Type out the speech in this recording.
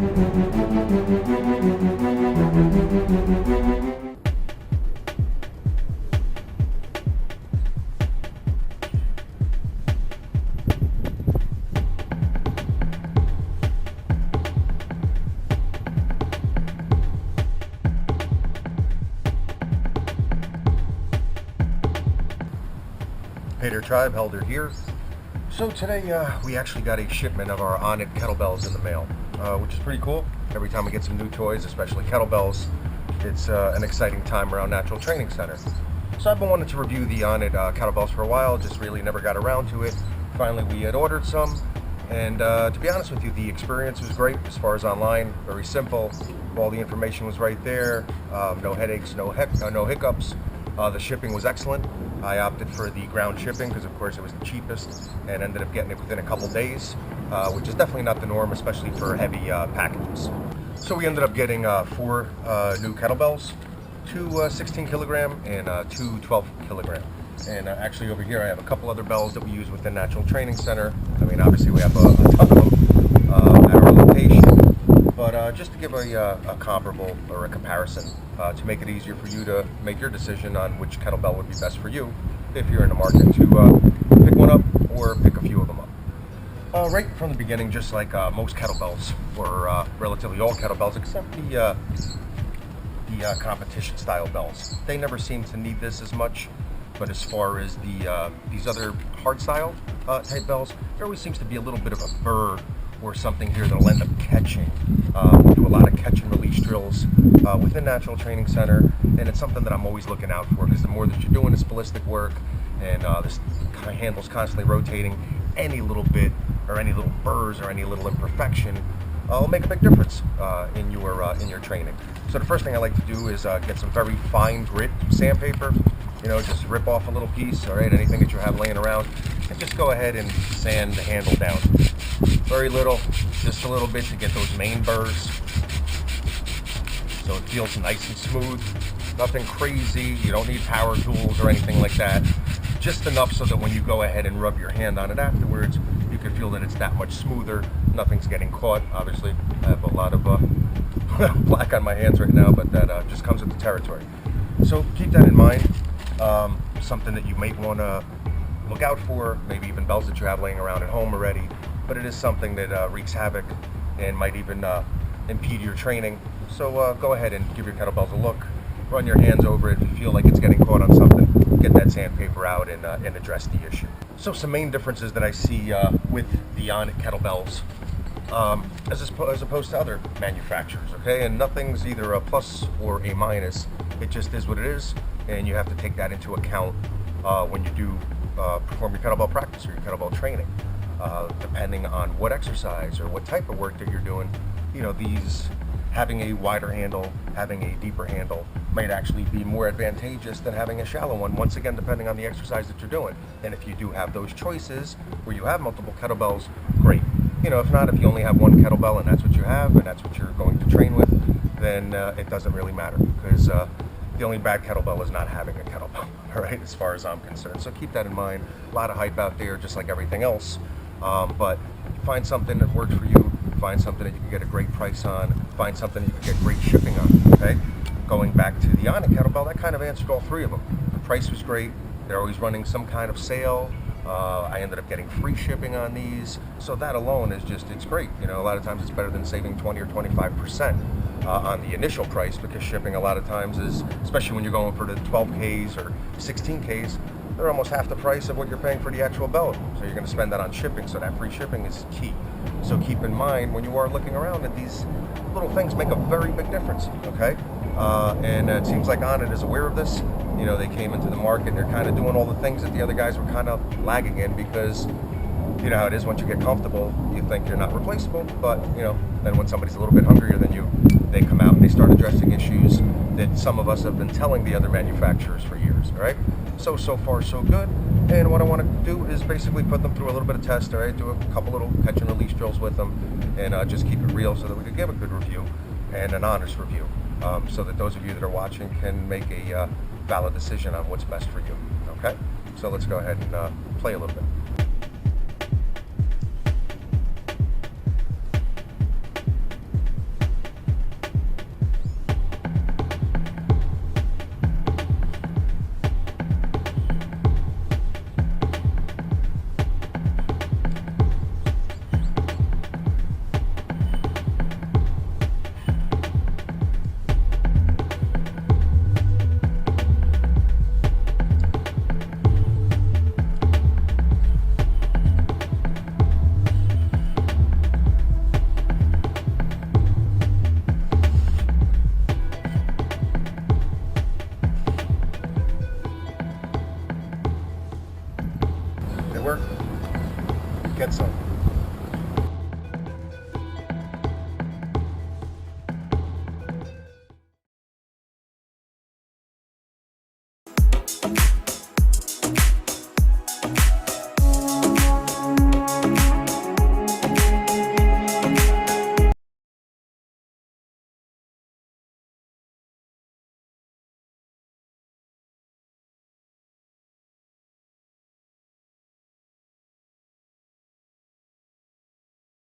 Hey there, tribe, Helder here. So today we actually got a shipment of our Onnit kettlebells in the mail, which is pretty cool. Every time we get some new toys, especially kettlebells, it's an exciting time around Natural Training Center. So I've been wanting to review the Onnit kettlebells for a while, just really never got around to it. Finally we had ordered some, and to be honest with you, the experience was great as far as online, very simple. All the information was right there, no headaches, no hiccups. The shipping was excellent. I opted for the ground shipping because of course it was the cheapest and ended up getting it within a couple days, which is definitely not the norm, especially for heavy packages. So we ended up getting 4 new kettlebells, 2 16 kilogram and 2 12 kilogram. And actually over here I have a couple other bells that we use within Natural Training Center. I mean, obviously we have a ton of them at our location, but just to give a comparable or a comparison to make it easier for you to make your decision on which kettlebell would be best for you if you're in the market to pick one up or pick a few of them up. Right from the beginning, just like most kettlebells, or relatively all kettlebells except the competition style bells, they never seem to need this as much. But as far as these other hard style type bells, there always seems to be a little bit of a burr or something here that'll end up catching. We do a lot of catch and release drills within Natural Training Center, and it's something that I'm always looking out for, because the more that you're doing this ballistic work and this handle's constantly rotating, any little bit or any little burrs or any little imperfection will make a big difference in your training. So the first thing I like to do is get some very fine grit sandpaper. You know, just rip off a little piece, all right, anything that you have laying around, and just go ahead and sand the handle down. Very little, just a little bit to get those main burrs, so it feels nice and smooth. Nothing crazy, you don't need power tools or anything like that. Just enough so that when you go ahead and rub your hand on it afterwards, you can feel that it's that much smoother. Nothing's getting caught. Obviously, I have a lot of black on my hands right now, but that just comes with the territory. So keep that in mind. Something that you might want to look out for, maybe even bells that you have laying around at home already, but it is something that wreaks havoc and might even impede your training. So go ahead and give your kettlebells a look, run your hands over it. If you feel like it's getting caught on something, get that sandpaper out and address the issue. So some main differences that I see with the Onnit kettlebells as opposed to other manufacturers, okay? And nothing's either a plus or a minus. It just is what it is, and you have to take that into account when you do perform your kettlebell practice or your kettlebell training. Depending on what exercise or what type of work that you're doing, you know, these having a wider handle, having a deeper handle might actually be more advantageous than having a shallow one, once again, depending on the exercise that you're doing. And if you do have those choices where you have multiple kettlebells, great. You know, if not, if you only have one kettlebell and that's what you have and that's what you're going to train with, then it doesn't really matter, because the only bad kettlebell is not having a kettlebell, all right, as far as I'm concerned. So keep that in mind. A lot of hype out there, just like everything else, but find something that works for you, find something that you can get a great price on, find something that you can get great shipping on, okay? Going back to the Onnit kettlebell, that kind of answered all 3 of them. The price was great. They're always running some kind of sale. I ended up getting free shipping on these, so that alone is just, it's great. You know, a lot of times it's better than saving 20 or 25% on the initial price, because shipping a lot of times is, especially when you're going for the 12Ks or 16Ks, they're almost half the price of what you're paying for the actual belt. So you're going to spend that on shipping, so that free shipping is key. So keep in mind when you are looking around that these little things make a very big difference, okay? And it seems like Onnit is aware of this. You know, they came into the market and they're kind of doing all the things that the other guys were kind of lagging in, because you know how it is, once you get comfortable, you think you're not replaceable, but you know, then when somebody's a little bit hungrier than you, they come out and they start addressing issues that some of us have been telling the other manufacturers for years, all right? So far so good. And what I want to do is basically put them through a little bit of test, all right? Do a couple little catch and release drills with them, and just keep it real so that we can give a good review and an honest review, so that those of you that are watching can make a valid decision on what's best for you, okay? So let's go ahead and play a little bit.